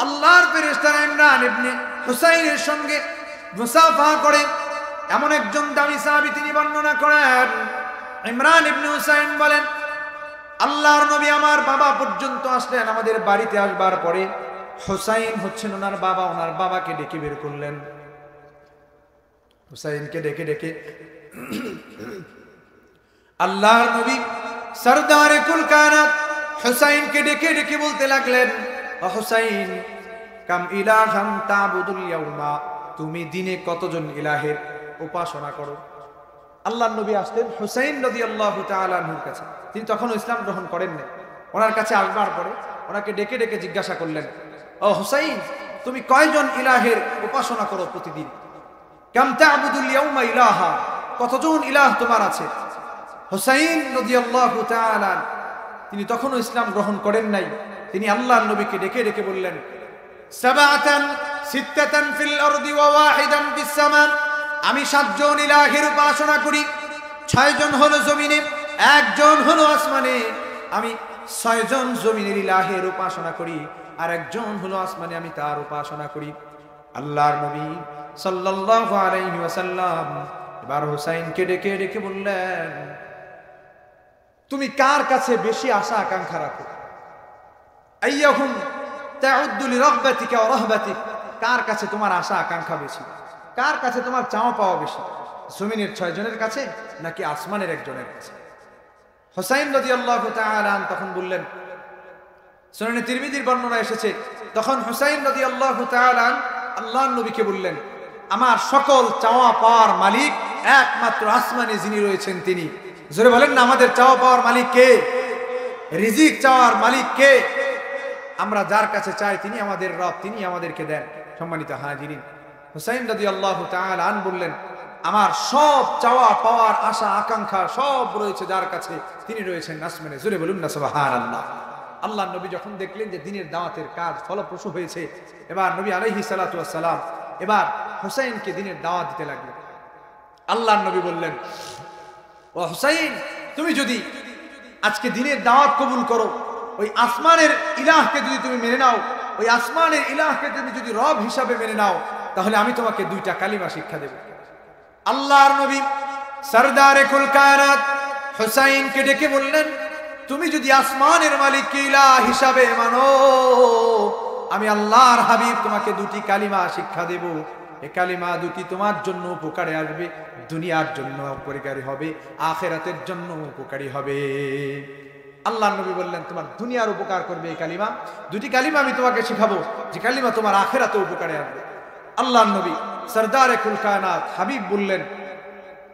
আল্লাহর ফেরেশতারা ইমরান ইবনে হুসাইনের সঙ্গে মুসাফা করে। এমন একজন দামি সাহাবী তিনি বর্ণনা করেন, ইমরান ইবনে হুসাইন বলেন, আল্লাহর নবী আমার বাবা পর্যন্ত আসলেন। আমাদের বাড়িতে আসবার পরে হুসাইন হচ্ছেন ওনার বাবা, ওনার বাবাকে ডেকে বের করলেন। হুসাইনকে ডেকে ডেকে আল্লাহর নবী সরদারে কুল কায়নাত হুসাইনকে ডেকে ডেকে বলতে লাগলেন, ও হুসাইন, কাম ইলাহান তা'বুদুল ইয়াউমা, তুমি দিনে কতজন ইলাহের উপাসনা করো? আল্লাহর নবী আসলেন হুসাইন রাদিয়াল্লাহু তাআলা আনহুর কাছে। তিনি তখন ইসলাম গ্রহণ করেন না। ওনার কাছে আসবার পরে ওনাকে ডেকে ডেকে জিজ্ঞাসা করলেন, ও হুসাইন, তুমি কয়জন ইলাহের উপাসনা করো প্রতিদিন? কাম তা'বুদুল ইয়াউমা ইলাহা, কতজন ইলাহ তোমার আছে? হুসাইন রাদিয়াল্লাহু তাআলা তিনি তখনও ইসলাম গ্রহণ করেন নাই। তিনি আল্লাহর নবীকে ডেকে ডেকে বললেন, সাবাতান সিত্তাতান ফিল আরদি ওয়া ওয়াহিদান ফিস সামা, আমি 7 জন ইলাহের উপাসনা করি, 6 জন হলো জমিনে, 1 জন হলো আসমানে। আমি 6 জন জমিনের ইলাহের উপাসনা করি, আর 1 জন হলো আসমানে, আমি তার উপাসনা করি। আল্লাহর নবী সাল্লাল্লাহু আলাইহি ওয়াসাল্লাম এবার হুসাইনকে ডেকে ডেকে বললেন, তুমি কার কাছে বেশি আশা আকাঙ্ক্ষা রাখো? আইয়াহুম তাউদ্দু লিরাগবাতিকা ওয়া রাহবাতিক, কার কাছে তোমার আশা আকাঙ্ক্ষা বেশি? কার কাছে তোমার চাওয়া পাওয়া বেশি? জমিনের 6 জনের কাছে নাকি আসমানের 1 জনের কাছে? হুসাইন রাদিয়াল্লাহু তাআলা তখন বললেন, সুনানে তিরমিজির বর্ণনা এসেছে, তখন হুসাইন রাদিয়াল্লাহু তাআলা আল্লাহর নবীকে বললেন, আমার সকল চাওয়া পাওয়ার মালিক একমাত্র আসমানে যিনি রয়েছেন তিনি। জোরে বলেন না, আমাদের চাওয়া পাওয়ার মালিক কে? রিজিক চাওয়ার মালিক কে? আমরা যার কাছে চাই তিনি আমাদের রব, তিনি আমাদেরকে দেন। সম্মানিত হাজিরিন, হুসাইন রাদিয়াল্লাহু তাআলা আন বললেন, আমার সব চাওয়া পাওয়ার আশা আকাঙ্ক্ষা সব রয়েছে যার কাছে, তিনি রয়েছেন আসমানে। জোরে বলুন না সুবহানাল্লাহ। আল্লাহর নবী যখন দেখলেন যে দ্বীনের দাওয়াতের কাজ ফলপ্রসূ হয়েছে, এবার নবী আলাইহিস সালাতু ওয়াস সালাম এবার হুসাইনকে দ্বীনের দাওয়াত দিতে লাগলেন। আল্লাহর নবী বললেন, ও হুসাইন, তুমি যদি আজকে দ্বীনের দাওয়াত কবুল করো, ওই আসমানের ইলাহকে যদি তুমি মেনে নাও, ওই আসমানের ইলাহকে তুমি যদি রব হিসাবে মেনে নাও, তাহলে আমি তোমাকে 2টা কালিমা শিক্ষা দেব। আল্লাহর নবী সরদারে কুল কায়নাত হুসাইনকে ডেকে বললেন, তুমি যদি আসমানের মালিককে ইলাহ হিসাবে মানো, আমি আল্লাহর হাবিব তোমাকে 2টি কালিমা শিক্ষা দেব। এই কালিমা 2টি তোমার জন্য উপকারে আসবে, দুনিয়ার জন্য উপকারী হবে, আখিরাতের জন্য উপকারী হবে। আল্লাহর নবী বললেন, তোমার দুনিয়ার উপকার করবে এই কালিমা, 2টি কালিমা আমি তোমাকে শিখাবো, যে কালিমা তোমার আখিরাতে উপকারে আসবে। আল্লাহর নবী সরদারে কুল কায়নাত হাবিব বললেন,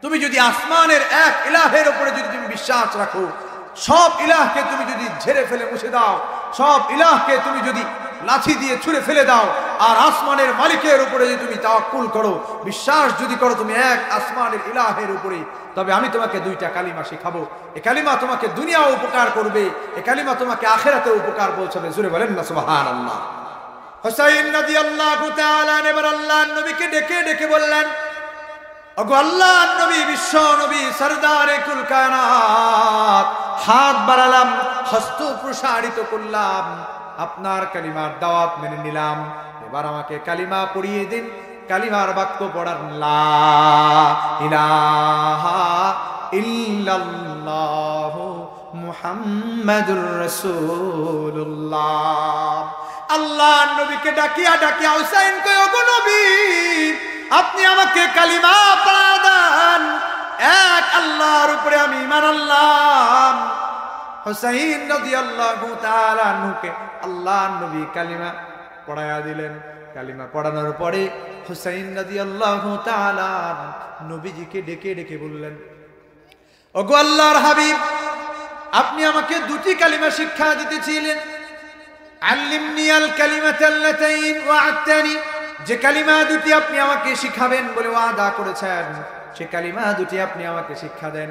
তুমি যদি আসমানের এক ইলাহের উপরে যদি তুমি বিশ্বাস রাখো, সব ইলাহকে তুমি যদি ঝেড়ে ফেলে মুছে দাও, সব ইলাহকে তুমি যদি লাঠি দিয়ে ছুঁড়ে ফেলে দাও, আর আসমানের মালিকের উপরে যদি তুমি তাওয়াক্কুল করো, বিশ্বাস যদি করো তুমি এক আসমানের ইলাহের উপরে, তবে আমি তোমাকে 2টা কালিমা শিখাবো। এই কালিমা তোমাকে দুনিয়াও উপকার করবে, এই কালিমা তোমাকে আখিরাতেও উপকার পৌঁছাবে। জোরে বলেন না সুবহানাল্লাহ। হুসাইন রাদিয়াল্লাহু তাআলা এবার আল্লাহর নবীকে ডেকে ডেকে বললেন, ওগো আল্লাহর নবী, বিশ্ব নবী সরদারে কুল কায়নাত, হাত বাড়ালাম, হস্ত প্রসারিত করলাম, আপনার কালিমার দাওয়াত মেনে নিলাম। এবার আমাকে কালিমা পড়িয়ে দিন। কালিমার বাক্য পড়ার, লা ইলাহা ইল্লাল্লাহু মুহাম্মাদুর রাসূলুল্লাহ। আল্লাহর নবীকে ডাকিয়া ডাকিয়া হুসাইন কয়, ওগো নবী, আপনি আমাকে কালিমা পড়া দেন, এক আল্লাহর উপরে আমি ঈমান আনলাম। হুসাইন রাদিয়াল্লাহু তাআলা আনহুকে আল্লাহর নবী কালিমা পড়ায়া দিলেন। কালিমা পড়ানোর পরে হুসাইন রাদিয়াল্লাহু তাআলা নবীজিকে ডেকে ডেকে বললেন, ওগো আল্লাহর হাবিব, আপনি আমাকে 2টি কালিমা শিক্ষা দিতেছিলেন। আল্লিমনি আল কালিমাতাল্লাতাইন ওয়া'আদতানি, যে কালিমা 2টি আপনি আমাকে শিখাবেন বলে ওয়াদা করেছেন, সে কালিমা 2টি আপনি আমাকে শিক্ষা দেন।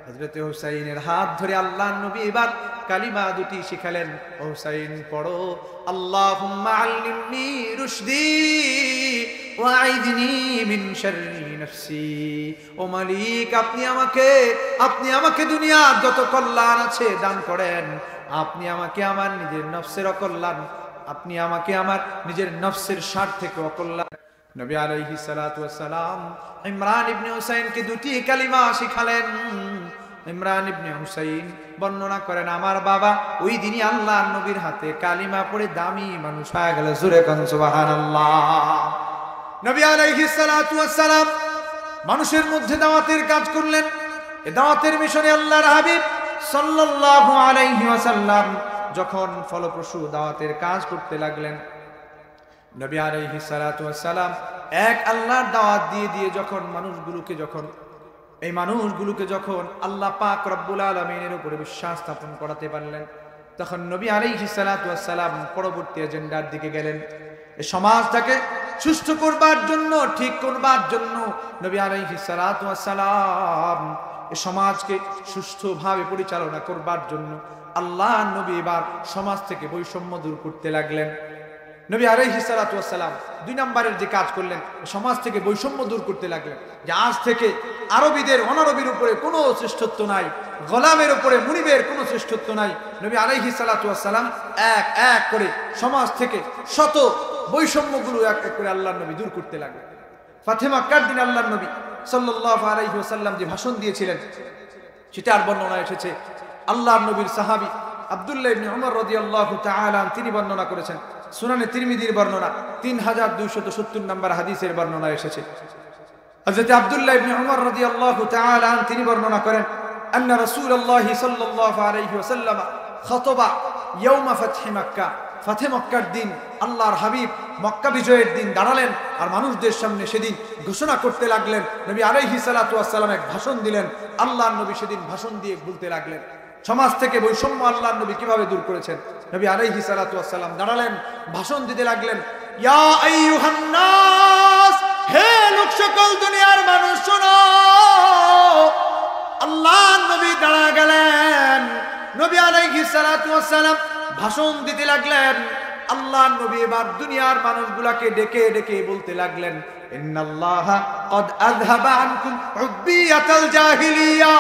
হযরত হুসাইনের হাত ধরে আল্লাহর নবী এবার কালিমা 2টি শিখালেন। হুসাইন পড়ো, আল্লাহুম্মা আল্লিমনি রুশদি ওয়াইদিনি মিন শাররি নাফসি। ও মালিক, আপনি আমাকে দুনিয়ার যত কল্যাণ আছে দান করেন। আপনি আমাকে আমার নিজের নফসের অকল্যাণ, আপনি আমাকে আমার নিজের নফসের স্বার্থ থেকে অকল্যাণ। নবী আলাইহিস সালাতু ওয়াস সালাম ইমরান ইবনে হুসাইনকে দুটি কালিমা শিখালেন। ইমরান ইবনে হুসাইন বর্ণনা করেন, আমার বাবা ওই দিনই আল্লাহর নবীর হাতে কালিমা পড়ে দামি মানুষ হয়ে গেল। জোরে কোন সুবহানাল্লাহ। নবী আলাইহিস সালাতু ওয়াস সালাম মানুষের মধ্যে দাওয়াতের কাজ করলেন। এই দাওয়াতের মিশনে আল্লাহর হাবিব সাল্লাল্লাহু আলাইহি ওয়াসাল্লাম যখন ফলপ্রসূ দাওয়াতের কাজ করতে লাগলেন, নবী আলাইহিস সালাতু ওয়াস সালাম এক আল্লাহর দাওয়াত দিয়ে যখন মানুষগুলোকে যখন আল্লাহ পাক রব্বুল আলামিনের উপরে বিশ্বাস স্থাপন করাতে পারলেন, তখন নবী আলাইহিস সালাতু ওয়াস সালাম পরবর্তী এজেন্ডার দিকে গেলেন। এই সমাজটাকে সুস্থ করবার জন্য, ঠিক করবার জন্য নবী আলাইহিস সালাতু ওয়াস সালাম এই সমাজকে সুস্থভাবে পরিচালনা করবার জন্য আল্লাহ নবী এবার সমাজ থেকে বৈষম্য দূর করতে লাগলেন। নবী আলাইহিস সালাতু ওয়াস সালাম 2 নম্বরের যে কাজ করলেন, সমাজ থেকে বৈষম্য দূর করতে লাগলেন। যে আজ থেকে আরবীদের অনারবীর উপরে কোনো শ্রেষ্ঠত্ব নাই, গোলামের উপরে মুনিবের কোনো শ্রেষ্ঠত্ব নাই। নবী আলাইহিস সালাতু ওয়াস সালাম এক এক করে সমাজ থেকে শত বৈষম্যগুলো এক এক করে আল্লাহর নবী দূর করতে লাগলেন। ফাতহে মক্কার দিন আল্লাহর নবী সাল্লাল্লাহু আলাইহি ওয়াসাল্লাম যে ভাষণ দিয়েছিলেন, সেটার বর্ণনা এসেছে আল্লাহর নবীর সাহাবী আব্দুল্লাহ ইবনে উমর রাদিয়াল্লাহু তাআলা তিনি বর্ণনা করেছেন। সুনানে তিরমিজির বর্ণনা 3270 নম্বর হাদিসের বর্ণনা এসেছে। হযরত আব্দুল্লাহ ইবনে উমর রাদিয়াল্লাহু তাআলা তিনি বর্ণনা করেন, আন্না রাসূলুল্লাহ সাল্লাল্লাহু আলাইহি ওয়াসাল্লাম খাতবা ইয়াউমা ফাতহি মক্কা। ফাতহে মক্কার দিন আল্লাহর হাবিব মক্কা বিজয়ের দিন দাঁড়ালেন আর মানুষদের সামনে সেদিন ঘোষণা করতে লাগলেন। নবী আলাইহিস সালাতু ওয়াস সালাম এক ভাষণ দিলেন। আল্লাহর নবী সেদিন ভাষণ দিয়ে বলতে লাগলেন সমাজ থেকে বৈষম্য আল্লাহর নবী কিভাবে দূর করেছেন। নবী আলাইহিস সালাতু ওয়াস সালাম দাঁড়ালেন, ভাষণ দিতে লাগলেন, ইয়া আইয়ুহান নাস, হে লোক সকল, দুনিয়ার মানুষ শোনো। আল্লাহর নবী দাঁড়া গেলেন। নবী আলাইহিস সালাতু ওয়াস সালাম ভাষণ দিতে লাগলেন। আল্লাহর নবী এবার দুনিয়ার মানুষগুলোকে ডেকে ডেকে বলতে লাগলেন, ইন্নাল্লাহা ক্বাদ আযহাবা আনকুম হুব্বিয়াতাল জাহিলিয়া।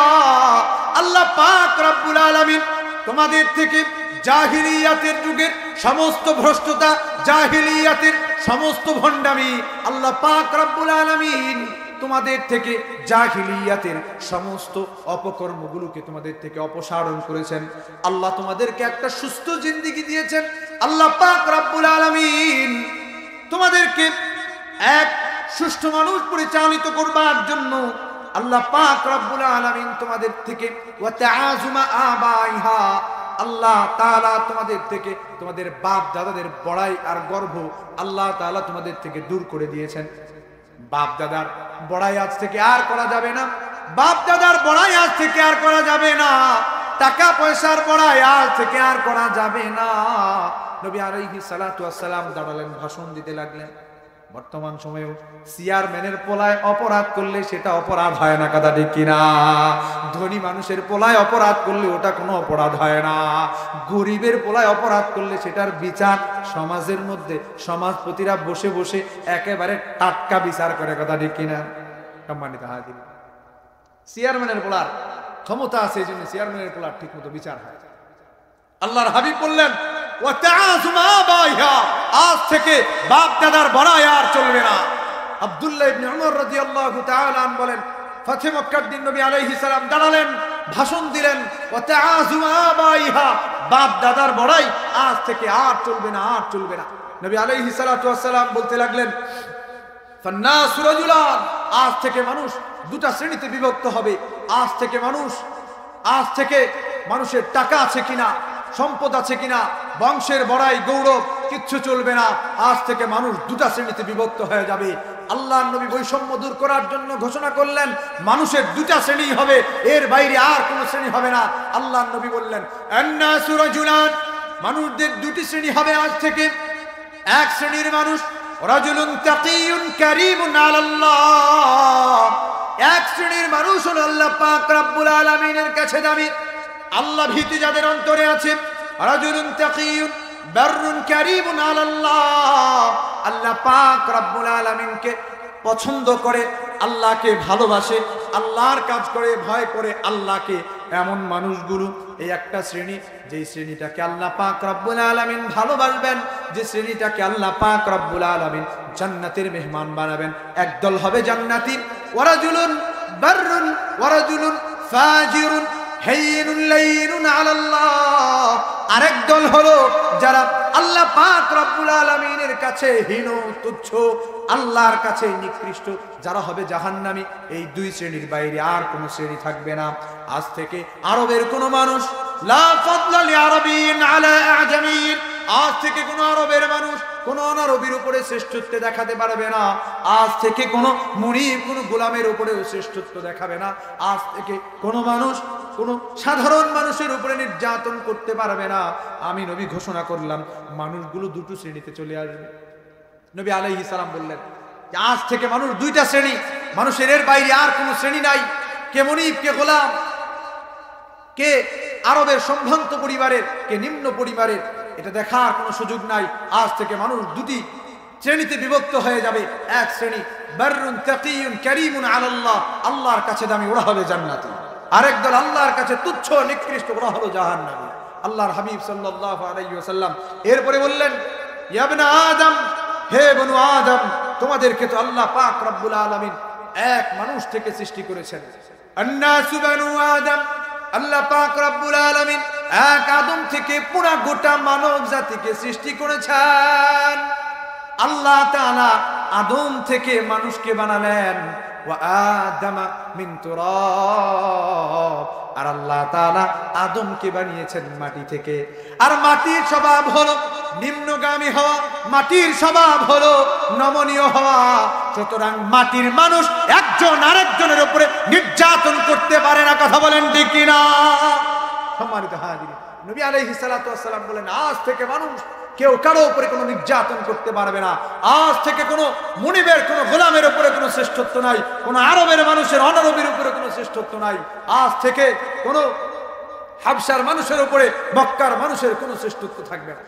আল্লাহ পাক রব্বুল আলামিন তোমাদের থেকে জাহিলিয়াতের যুগের সমস্ত ভ্রষ্টতা, জাহিলিয়াতের সমস্ত ভণ্ডামি আল্লাহ পাক রব্বুল আলামিন তোমাদের থেকে জাহিলিয়াতের সমস্ত অপকর্মগুলোকে তোমাদের থেকে অপসারণ করেছেন। আল্লাহ তোমাদেরকে একটা সুস্থ জিন্দেগি দিয়েছেন। আল্লাহ পাক রব্বুল আলামিন তোমাদেরকে এক সুষ্ঠু মানুষ পরিচালিত করবার জন্য আল্লাহ পাক রব্বুল আলামিন তোমাদের থেকে ওয়া তাআযুমা আবাইহা, আল্লাহ তাআলা তোমাদের থেকে তোমাদের বাপ দাদাদের বড়াই আর গর্ব আল্লাহ তাআলা তোমাদের থেকে দূর করে দিয়েছেন। বাপ দাদার বড়াই আজ থেকে আর করা যাবে না। বাপ দাদার বড়াই আজ থেকে আর করা যাবে না। টাকা পয়সার বড়াই আজ থেকে আর করা যাবে না। নবী আলাইহিস সালাতু ওয়াস সালাম দাঁড়ালেন, ভাষণ দিতে লাগলেন। বর্তমান সময়েও চেয়ারম্যানের পোলায় অপরাধ করলে সেটা অপরাধ হয় না, কথা ঠিক কিনা? ধনী মানুষের পোলায় অপরাধ করলে ওটা কোনো অপরাধ হয় না। গরিবের পোলায় অপরাধ করলে সেটার বিচার সমাজের মধ্যে সমাজপতিরা বসে বসে একেবারে টাটকা বিচার করে, কথা ঠিক কিনা? সম্মানিত হাজির, চেয়ারম্যানের পোলার ক্ষমতা আছে, এই জন্য চেয়ারম্যানের পোলার ঠিক মতো বিচার হয়। আল্লাহর হাবিব বললেন, আজ থেকে বাপ দাদার বড়াই আর চলবে না। আব্দুল্লাহ ইবনে উমর রাদিয়াল্লাহু তাআলা আনহু বলেন, ফাতহে মক্কার দিন নবী আলাইহিস সালাম দাঁড়ালেন, ভাষণ দিলেন, বাপ দাদার বড়াই আজ থেকে আর চলবে না, আর চলবে না। নবী আলাইহিস সালাতু ওয়াস সালাম বলতে লাগলেন, ফান্নাসু রাজুলান, আজ থেকে মানুষ দুটা শ্রেণীতে বিভক্ত হবে। আজ থেকে মানুষের টাকা আছে কিনা, সম্পদ আছে কিনা, বংশের বড়াই গৌরব কিচ্ছু চলবে না। আজ থেকে মানুষ দুটা শ্রেণীতে বিভক্ত হয়ে যাবে। আল্লাহর নবী বৈষম্য দূর করার জন্য ঘোষণা করলেন, মানুষের দুটা শ্রেণী হবে, এর বাইরে আর কোন শ্রেণী হবে না। আল্লাহর নবী বললেন, আন্নাসু রাজুলান, মানুষদের দুটি শ্রেণী হবে আজ থেকে। এক শ্রেণীর মানুষ রাজুলুন তাকিয়ুন কারীমুন আলাল্লাহ, এক শ্রেণীর মানুষ হলো আল্লাহ পাক রব্বুল আলামিনের কাছে দামি, আল্লাহ ভীতি যাদের অন্তরে আছে। রাজুলুন তাকিয়ুন বাররুন কারীমুন আলাল্লাহ, আল্লাহ পাক রব্বুল আলামিনকে পছন্দ করে, আল্লাহকে ভালোবাসে, আল্লাহর কাজ করে, ভয় করে আল্লাহকে, এমন মানুষগুলো এই একটা শ্রেণী, যেই শ্রেণীটাকে আল্লাহ পাক রব্বুল আলামিন ভালোবাসবেন, যে শ্রেণীটাকে আল্লাহ পাক রব্বুল আলামিন জান্নাতের মেহমান বানাবেন। একদল হবে জান্নাতি, ওয়ারাজুলুন বাররুন ওয়ারাজুলুন ফাজিরুন হাইয়ুন লাইয়ুন আলাল্লাহ। আরেক দল হলো যারা আল্লাহ পাক রব্বুল আলামিনের কাছে হীন, তুচ্ছ, আল্লাহর কাছে নিকৃষ্ট, যারা হবে জাহান্নামী। এই দুই শ্রেণীর বাইরে আর কোনো শ্রেণী থাকবে না। আজ থেকে আরবের কোনো মানুষ, লা ফাদলা লিআরাবিয়্যিন আলা আ'জামিয়্যিন, আজ থেকে কোনো আরবের মানুষ কোন অনারবির উপরে শ্রেষ্ঠত্ব দেখাতে পারবে না। আজ থেকে কোনো মুনিব কোনো গোলামের উপরেও শ্রেষ্ঠত্ব দেখাবে না। আজ থেকে কোনো মানুষ কোনো সাধারণ মানুষের উপরে নির্যাতন করতে পারবে না। আমি নবী ঘোষণা করলাম মানুষগুলো দুটো শ্রেণীতে চলে আসবে। নবী আলাইহিস সালাম বললেন যে আজ থেকে মানুষ দুইটা শ্রেণী, মানুষের এর বাইরে আর কোনো শ্রেণী নাই। কে মুনিব, কে গোলাম, কে আরবের সম্ভ্রান্ত পরিবারের, কে নিম্ন পরিবারের, এটা দেখার কোনো সুযোগ নাই। আজ থেকে মানুষ দুটি শ্রেণীতে বিভক্ত হয়ে যাবে। এক শ্রেণী বাররুন তাকিয়ুন কারীমুন আলাল্লাহ, আল্লাহর কাছে দামি, ওরা হবে জান্নাতি। আরেক দল আল্লাহর কাছে তুচ্ছ, নিকৃষ্ট, ওরা হলো জাহান্নামী। আল্লাহর হাবিব সাল্লাল্লাহু আলাইহি ওয়াসাল্লাম এরপরে বললেন, ইয়া ইবনা আদম, হে বনু আদম, তোমাদেরকে তো আল্লাহ পাক রব্বুল আলামিন এক মানুষ থেকে সৃষ্টি করেছেন। আন্নাসু বানু আদম, আল্লাহ পাক রব্বুল আলামিন এক আদম থেকে পুরো গোটা মানব জাতিকে সৃষ্টি করেছেন। আল্লাহ তাআলা আদম থেকে মানুষকে বানালেন, ওয়া আদামা মিন তুরাব, আর আল্লাহ তাআলা আদমকে বানিয়েছেন মাটি থেকে। আর মাটির স্বভাব হলো নিম্নগামী হওয়া, মাটির স্বভাব হলো নমনীয় হওয়া। সুতরাং মাটির মানুষ একজন আরেকজনের উপরে নির্যাতন করতে পারে না। কথা বলেন ঠিক কিনা? সম্মানিত হাজিরিন, নবী আলাইহিস সালাতু ওয়াস সালাম বলেন আজ থেকে মানুষ কেউ কারো উপরে কোনো নির্যাতন করতে পারবে না। আজ থেকে কোনো মুনিবের, কোনো গোলামের উপরে কোনো শ্রেষ্ঠত্ব নাই, কোনো আরবের মানুষের অনারবের উপরে কোনো শ্রেষ্ঠত্ব নাই। আজ থেকে কোনো হাবশার মানুষের উপরে মক্কার মানুষের কোনো শ্রেষ্ঠত্ব থাকবে না।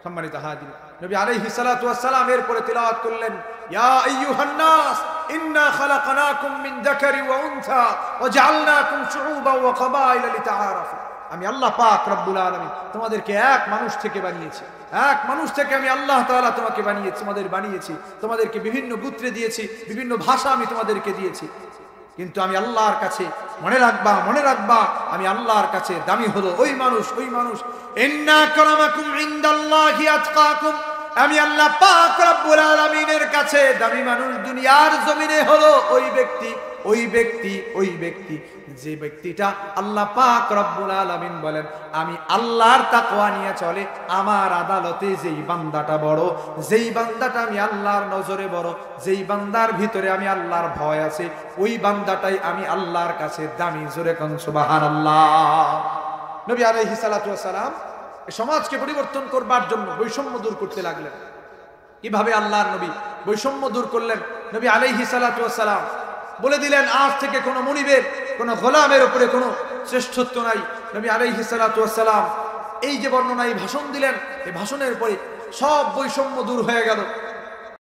সম্মানিত হাজিরিন, নবী আলাইহিস সালাতু ওয়াস সালাম এরপরে তিলাওয়াত করলেন, ইয়া আইয়ুহান নাস ইন্না খালাকনাকুম মিন যাকারি ওয়া উনসা ওয়া জাআলনাকুম শুউবান ওয়া ক্বাবাইলা লিতাআরাফু। আমি আল্লাহ পাক রব্বুল আলামিন তোমাদেরকে এক মানুষ থেকে বানিয়েছি, এক মানুষ থেকে আমি আল্লাহ তাআলা তোমাকে বানিয়েছি, বানিয়েছি, তোমাদেরকে বিভিন্ন গোত্রে দিয়েছি, বিভিন্ন ভাষা আমি তোমাদেরকে দিয়েছি। কিন্তু আমি আল্লাহর কাছে, মনে রাখবা আমি আল্লাহর কাছে দামি হলো ওই মানুষ, ইন্না কারামাকুম ইনদাল্লাহি আতকাকুম, আমি আল্লাহ পাক রব্বুল আলামিনের কাছে দামি মানুষ দুনিয়ার জমিনে হলো ওই ব্যক্তি যে ব্যক্তিটা আল্লাহ পাক রব্বুল আলামিন বলেন আমি আল্লাহর তাকওয়া নিয়ে চলে, আমার আদালতে যেই বান্দাটা বড়, যেই বান্দাটা আমি আল্লাহর নজরে বড়, যেই বান্দার ভিতরে আমি আল্লাহর ভয় আছে, ওই বান্দাটাই আমি আল্লাহর কাছে দামি। জোরে কোন সুবহানাল্লাহ। নবী আলাইহিস সালাতু ওয়াস সালাম সমাজকে পরিবর্তন করবার জন্য বৈষম্য দূর করতে লাগলেন। কিভাবে আল্লাহর নবী বৈষম্য দূর করলেন? নবী আলাইহিস সালাতু ওয়াস সালাম বলে দিলেন আজ থেকে কোনো মুনিবের, কোনো গোলামের উপরে কোনো শ্রেষ্ঠত্ব নাই। নবী আলাইহিস সালাতু ওয়াস সালাম এই যে বর্ণনা, এই ভাষণ দিলেন, এই ভাষণের পরে সব বৈষম্য দূর হয়ে গেল।